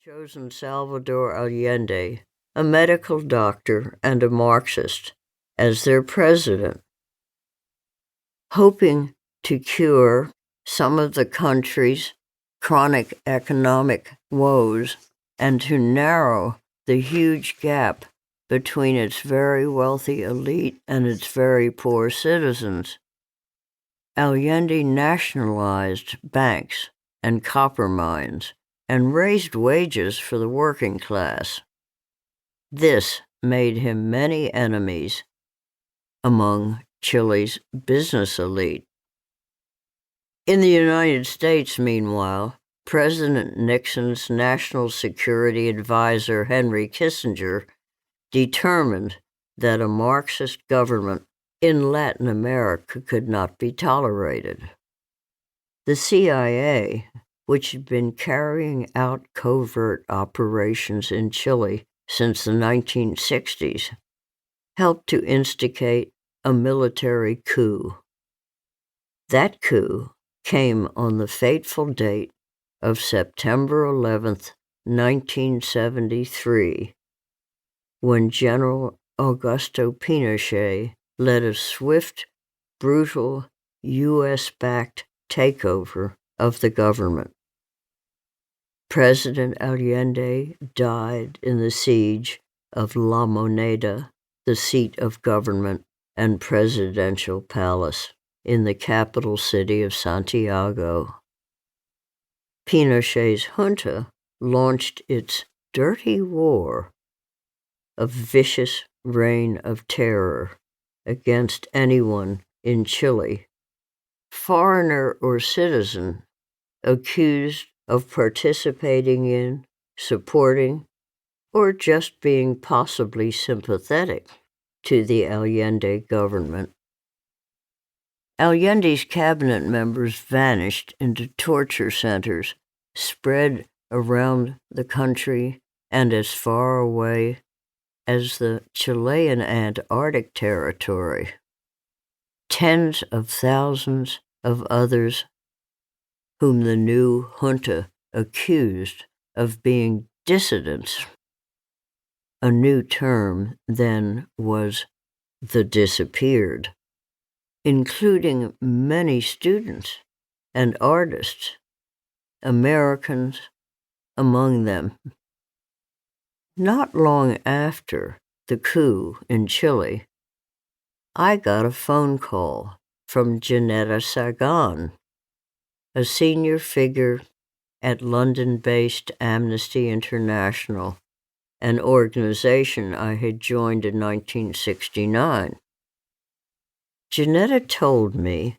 chosen Salvador Allende, a medical doctor and a Marxist, as their president, hoping to cure some of the country's chronic economic woes and to narrow the huge gap between its very wealthy elite and its very poor citizens. Allende nationalized banks and copper mines and raised wages for the working class. This made him many enemies among Chile's business elite. In the United States, meanwhile, President Nixon's national security advisor, Henry Kissinger, determined that a Marxist government in Latin America could not be tolerated. The CIA, which had been carrying out covert operations in Chile since the 1960s, helped to instigate a military coup. That coup came on the fateful date of September 11th, 1973, when General Augusto Pinochet led a swift, brutal, U.S.-backed takeover of the government. President Allende died in the siege of La Moneda, the seat of government and presidential palace in the capital city of Santiago. Pinochet's junta launched its dirty war, a vicious reign of terror against anyone in Chile, foreigner or citizen, accused of participating in, supporting, or just being possibly sympathetic to the Allende government. Allende's cabinet members vanished into torture centers spread around the country and as far away as the Chilean Antarctic territory. Tens of thousands of others whom the new junta accused of being dissidents. A new term then was the disappeared, including many students and artists, Americans among them. Not long after the coup in Chile, I got a phone call from Janetta Sagan, a senior figure at London-based Amnesty International, an organization I had joined in 1969. Janetta told me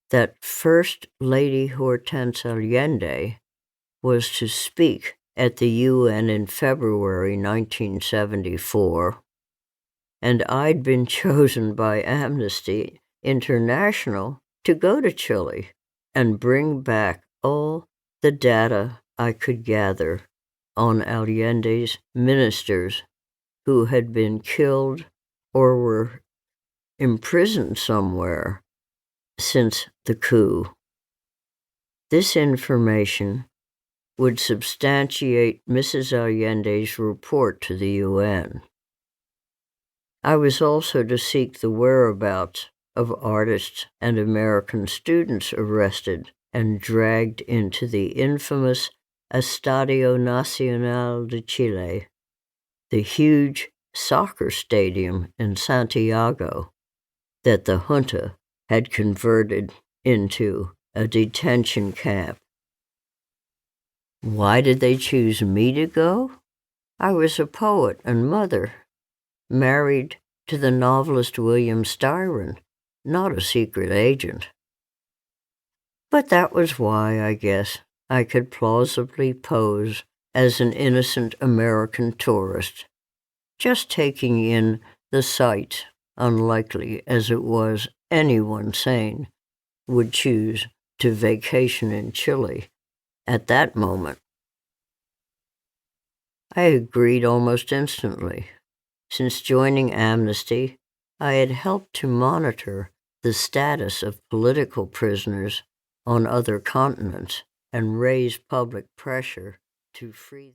that First Lady Hortense Allende was to speak at the UN in February 1974, and I'd been chosen by Amnesty International to go to Chile and bring back all the data I could gather on Allende's ministers who had been killed or were imprisoned somewhere since the coup. This information would substantiate Mrs. Allende's report to the UN. I was also to seek the whereabouts of artists and American students arrested and dragged into the infamous Estadio Nacional de Chile, the huge soccer stadium in Santiago that the junta had converted into a detention camp. Why did they choose me to go? I was a poet and mother, married to the novelist Bill Styron, not a secret agent. But that was why, I guess, I could plausibly pose as an innocent American tourist, just taking in the sights, unlikely as it was anyone sane would choose to vacation in Chile at that moment. I agreed almost instantly. Since joining Amnesty, I had helped to monitor the status of political prisoners on other continents and raise public pressure to free them.